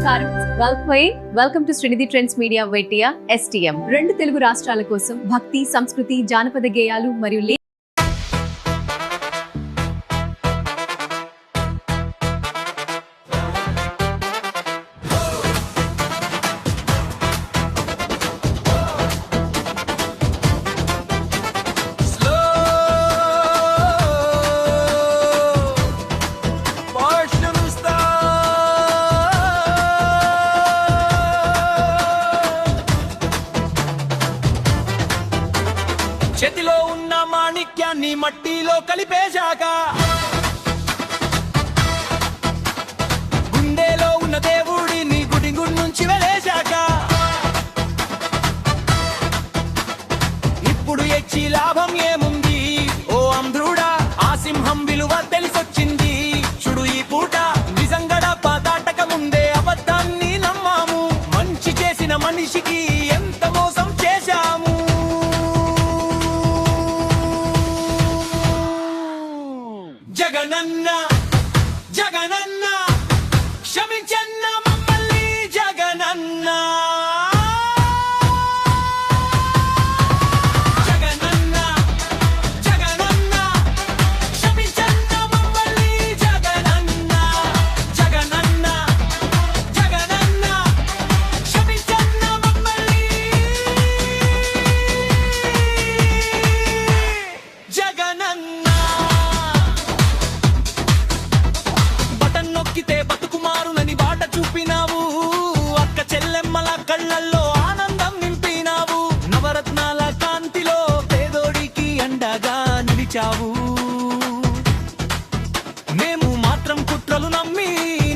నమస్కారం. Welcome to Srinidhi trends media వెట్టియా STM. 2 Telugu రాష్ట్రాల కోసం భక్తి, సంస్కృతి, జానపద గేయాలు మరియు చేతిలో ఉన్న మాణిక్యాన్ని మట్టిలో కలిపేశాక గుండెలో ఉన్న దేవుడిని గుడి నుంచి వెలేశాక ఇప్పుడు ఎచ్చి లాభం ఏముంది ఓ అంధ్రుడా, ఆ సింహం విలువ తెలిసొచ్చింది చూడు ఈ పూట. నిజంగడ పాతాటక ముందే అబద్ధాన్ని నమ్మాము, మంచి చేసిన మనిషికి ఎంత మోసం చేశాము. జగనన్న జగనన్న క్షమించన్న మమ్మల్ని జగనన్న. జగనన్న జగనన్న క్షమించన్న మమ్మల్ని జగనన్న. జగనన్న జగనన్న క్షమించన్న మమ్మల్ని జగనన్న. నొక్కితే బతుకుమారులని బాట చూపినావు, అక్క చెల్లెమ్మల కళ్ళల్లో ఆనందం నింపినావు, నవరత్నాల కాంతిలో పేదోడికి అండగా నిలిచావు. మేము మాత్రం కుట్రలు నమ్మి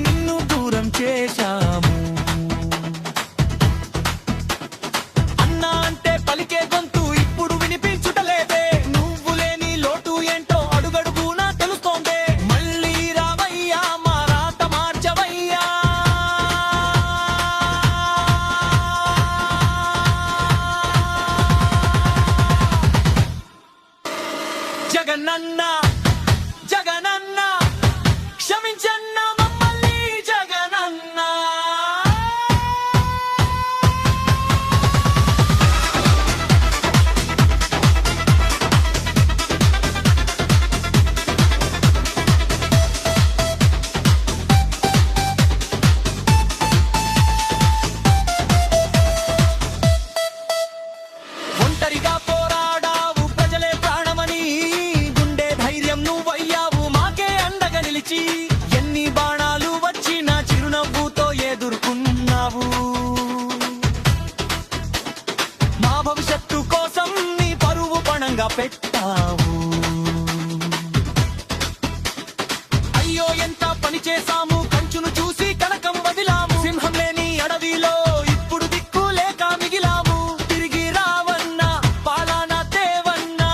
నిన్ను దూరం చేశాము. అన్నా అంటే పలికే గొంతు ఇప్పుడు వినిపించుటలేదే, నువ్వు లేని లోటు ఏంటో అడుగడుగునా తెలుస్తోందే. మళ్ళీ రావయ్యా మా రాత మార్చవయ్యా. జగనన్న జగనన్న క్షమించన్న మమ్మల్ని జగనన్న. ఒంటరిగా పోరాడావు ప్రజలే ప్రాణమని, గుండె ధైర్యం నువ్వయ్యావు మాకే అండగా నిలిచి. ఎన్ని బాణాలు వచ్చినా చిరునవ్వుతో ఎదుర్కొన్నావు. మా భవిష్యత్తు కోసం నీ పరువు పణంగా పెట్టావు. అయ్యో ఎంత పని చేశాము, కంచును చూసి కనకం వదిలాము. సింహం లేని అడవిలో ఇప్పుడు దిక్కు లేక మిగిలాము. తిరిగి రావన్నా పాలన దేవన్నా.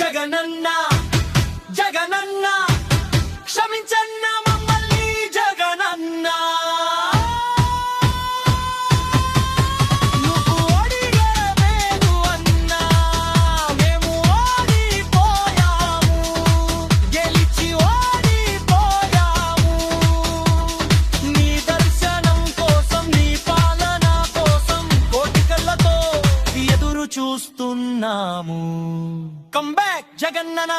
జగనన్న జగనన్న క్షమించన్న మమ్మల్ని జగనన్న. నువ్వు అడిగేవేను అన్నా, మేము ఓడిపోయాము, గెలిచి ఓడిపోయాము. నీ దర్శనం కోసం, నీ పాలన కోసం కోటికళ్ళతో ఎదురు చూస్తున్నాము. Come back Jagananna.